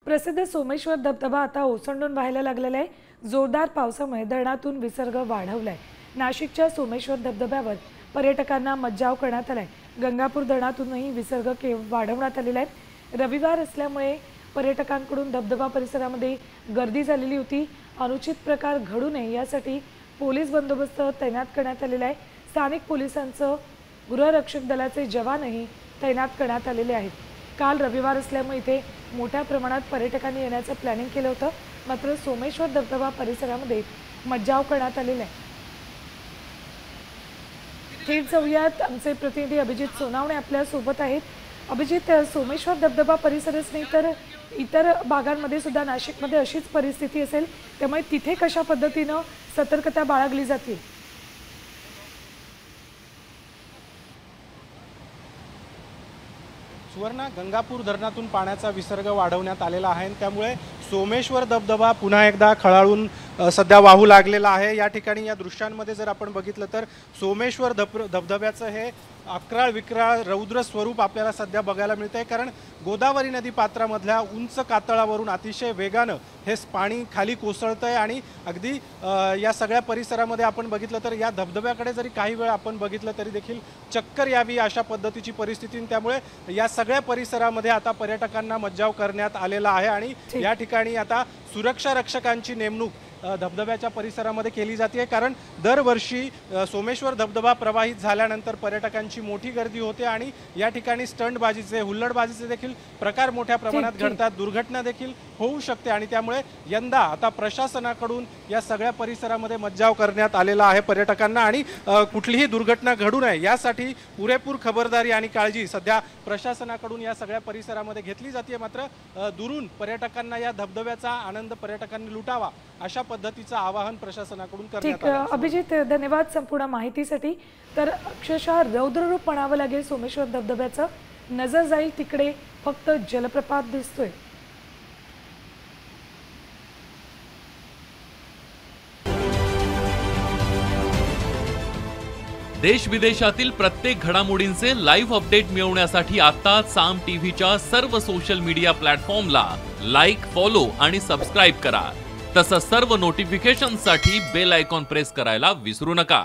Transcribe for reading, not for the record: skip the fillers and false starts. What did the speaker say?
प्रसिद्ध सोमेश्वर धबधबा आता ओसंडून वाहायला लागलेला आहे। जोरदार पावसामुळे धरणातून विसर्ग वाढवलाय। नाशिकच्या सोमेश्वर धबधब्यावर पर्यटकांना मज्जाव करण्यात आलाय। गंगापूर धरणातूनही विसर्ग वाढवण्यात आलेला आहे। रविवार असल्यामुळे पर्यटकांकडून धबधबा परिसरामध्ये गर्दी झालेली होती। अनुचित प्रकार घडू नये यासाठी पोलीस बंदोबस्त तैनात करण्यात आलेला आहे। स्थानिक पोलिसांचं गृहरक्षक दलाचे जवानही तैनात करण्यात आलेले आहेत। काल रविवार असल्यामुळे इथे मोठ्या प्रमाणात पर्यटकांनी येण्याचं प्लॅनिंग केलं होतं, मात्र सोमेश्वर धबधबा परिसरामध्ये मज्जाव करण्यात आलेला आहे। थेट जाऊयात, आमचे प्रतिनिधी अभिजित सोनावणे आपल्या सोबत आहेत। अभिजित, सोमेश्वर धबधबा परिसरच नाही तर इतर भागांमध्ये सुद्धा नाशिकमध्ये अशीच परिस्थिती असेल, त्यामुळे तिथे कशा पद्धतीने सतर्कता बाळगली जाते? सुवर्णा, गंगापूर धरणातून पाण्याचा विसर्ग वाढवण्यात आलेला आहे, त्यामुळे सोमेश्वर धबधबा पुन्हा एकदा खळाळून सध्या वाहू लागलेला आहे। या ठिकाणी या दृश्यांमध्ये जर आपण बघितलं तर सोमेश्वर धबधब्याचं हे अक्राळ विक्राळ रौद्र स्वरूप आपल्याला सध्या बघायला मिळतंय, कारण गोदावरी नदी पात्रामधल्या उंच कातळावरून अतिशय वेगानं हे पाणी खाली कोसळतंय आणि अगदी या सगळ्या परिसरामध्ये आपण बघितलं तर या धबधब्याकडे जरी काही वेळ आपण बघितलं तरी देखील चक्कर यावी अशा पद्धतीची परिस्थिती, त्यामुळे या सगळ्या परिसरामध्ये आता पर्यटकांना मज्जाव करण्यात आलेला आहे आणि या ठिकाणी आता सुरक्षा रक्षकांची नेमणूक धबधब्याच्या परिसरामध्ये केली जाते, कारण दरवर्षी सोमेश्वर धबधबा प्रवाहित झाल्यानंतर पर्यटकांची मोठी गर्दी होते आणि या ठिकाणी स्टंटबाजीचे हुल्लडबाजीचे देखील प्रकार मोठ्या प्रमाणात घडतात, दुर्घटना देखील होऊ शकते आणि त्यामुळे यंदा आता प्रशासनाकडून या सगळ्या परिसरामध्ये मज्जाव करण्यात आलेला आहे पर्यटकांना आणि कुठलीही दुर्घटना घडू नये यासाठी पुरेपूर खबरदारी आणि काळजी सध्या प्रशासनाकडून या सगळ्या परिसरामध्ये घेतली जाते। मात्र दुरून पर्यटकांना या धबधब्याचा आनंद पर्यटकांनी लुटावा अशा पद्धतीचं आवाहन प्रशासनाकडून करण्यात आलं आहे। अभिजित, धन्यवाद संपूर्ण माहितीसाठी। तर अक्षरशः रौद्र रूप म्हणावं लागेल सोमेश्वर धबधब्याचं। नजर जाईल तिकडे फक्त जलप्रपात दिसतोय। देश विदेशातील प्रत्येक घडामोडींचे लाईव्ह अपडेट मिळवण्यासाठी आता साम टीव्हीच्या सर्व सोशल मीडिया प्लॅटफॉर्मला लाईक, फॉलो आणि सबस्क्राईब करा। तसंच सर्व नोटिफिकेशनसाठी बेल आयकॉन प्रेस करायला विसरू नका।